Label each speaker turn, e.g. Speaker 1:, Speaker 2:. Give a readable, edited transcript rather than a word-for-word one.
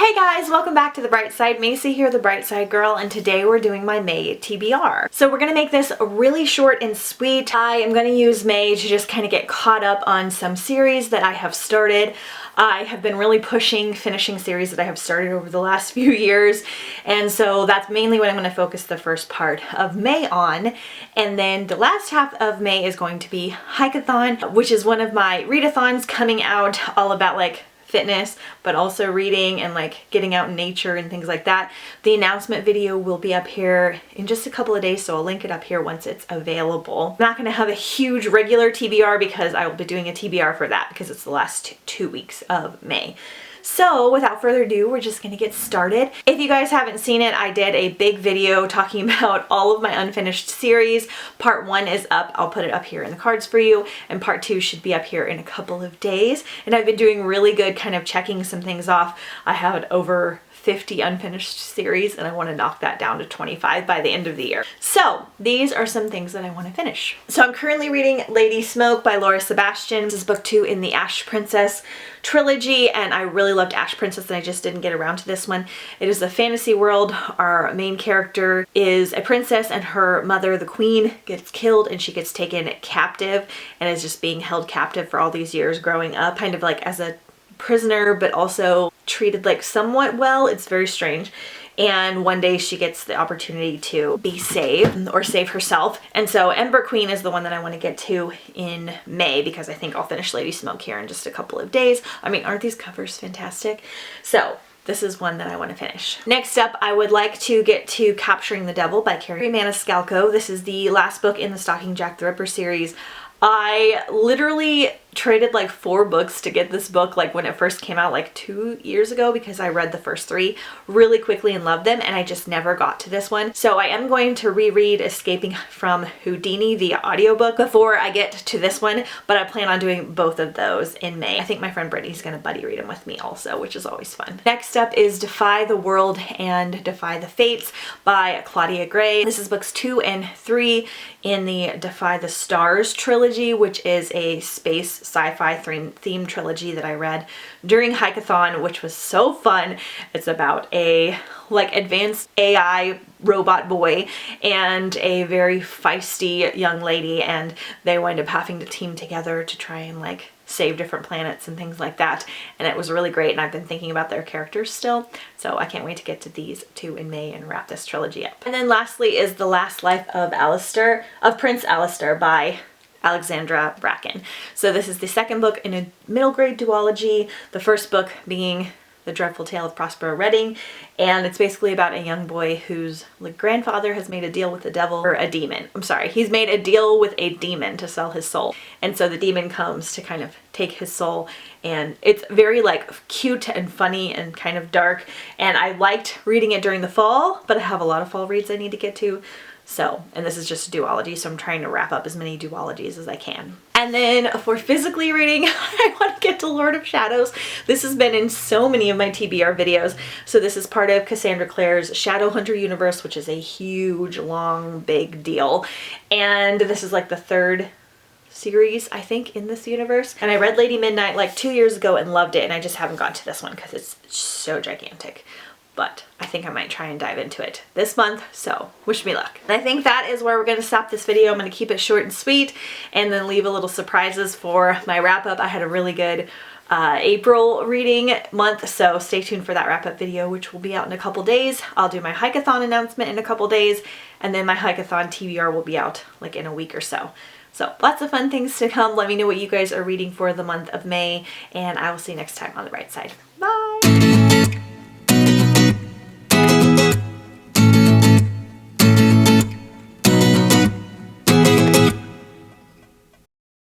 Speaker 1: Hey guys, welcome back to The Bright Side. Macy here, the Bright Side Girl, and today we're doing my May TBR. So we're gonna make this really short and sweet. I am gonna use May to just kind of get caught up on some series that I have started. I have been really pushing finishing series that I have started over the last few years, and so that's mainly what I'm going to focus the first part of May on. And then the last half of May is going to be Hikeathon, which is one of my readathons coming out, all about like fitness, but also reading and like getting out in nature and things like that. The announcement video will be up here in just a couple of days, so I'll link it up here once it's available. I'm not going to have a huge regular TBR because I will be doing a TBR for that because it's the last two weeks of May. So without further ado, we're just gonna get started. If you guys haven't seen it, I did a big video talking about all of my unfinished series. Part 1 is up. I'll put it up here in the cards for you, and part 2 should be up here in a couple of days. And I've been doing really good kind of checking some things off. I have over 50 unfinished series and I want to knock that down to 25 by the end of the year. So these are some things that I want to finish. So I'm currently reading Lady Smoke by Laura Sebastian. This is book 2 in the Ash Princess trilogy, and I really loved Ash Princess and I just didn't get around to this one. It is a fantasy world. Our main character is a princess and her mother, the queen, gets killed and she gets taken captive and is just being held captive for all these years growing up, kind of like as a prisoner, but also treated like somewhat well. It's very strange. And one day she gets the opportunity to be saved or save herself. And so Ember Queen is the one that I want to get to in May because I think I'll finish Lady Smoke here in just a couple of days. I mean, aren't these covers fantastic? So this is one that I want to finish. Next up, I would like to get to Capturing the Devil by Carrie Maniscalco. This is the last book in the Stalking Jack the Ripper series. I literally traded like 4 books to get this book like when it first came out like 2 years ago because I read the first 3 really quickly and loved them, and I just never got to this one. So I am going to reread Escaping from Houdini, the audiobook, before I get to this one, but I plan on doing both of those in May. I think my friend Brittany's gonna buddy read them with me also, which is always fun. Next up is Defy the World and Defy the Fates by Claudia Gray. This is books 2 and 3 in the Defy the Stars trilogy, which is a space sci-fi theme trilogy that I read during Hikeathon, which was so fun. It's about a like advanced AI robot boy and a very feisty young lady, and they wind up having to team together to try and like save different planets and things like that. And it was really great, and I've been thinking about their characters still, so I can't wait to get to these 2 in May and wrap this trilogy up. And then lastly is The Last Life of Prince Alistair by Alexandra Bracken. So this is the second book in a middle grade duology, the first book being The Dreadful Tale of Prospero Redding, and it's basically about a young boy whose like grandfather has made a deal with the devil, or a demon. I'm sorry, he's made a deal with a demon to sell his soul, and so the demon comes to kind of take his soul, and it's very like cute and funny and kind of dark, and I liked reading it during the fall, but I have a lot of fall reads I need to get to. So, and this is just a duology, so I'm trying to wrap up as many duologies as I can. And then for physically reading, I want to get to Lord of Shadows. This has been in so many of my TBR videos. So this is part of Cassandra Clare's Shadowhunter universe, which is a huge, long, big deal. And this is like the 3rd series, I think, in this universe. And I read Lady Midnight like 2 years ago and loved it, and I just haven't gotten to this one because it's so gigantic. But I think I might try and dive into it this month, so wish me luck. And I think that is where we're going to stop this video. I'm going to keep it short and sweet and then leave a little surprises for my wrap up. I had a really good April reading month, so stay tuned for that wrap up video, which will be out in a couple days. I'll do my Hikeathon announcement in a couple days, and then my Hikeathon TBR will be out like in a week or so. So lots of fun things to come. Let me know what you guys are reading for the month of May, and I will see you next time on The Bright Side. Bye!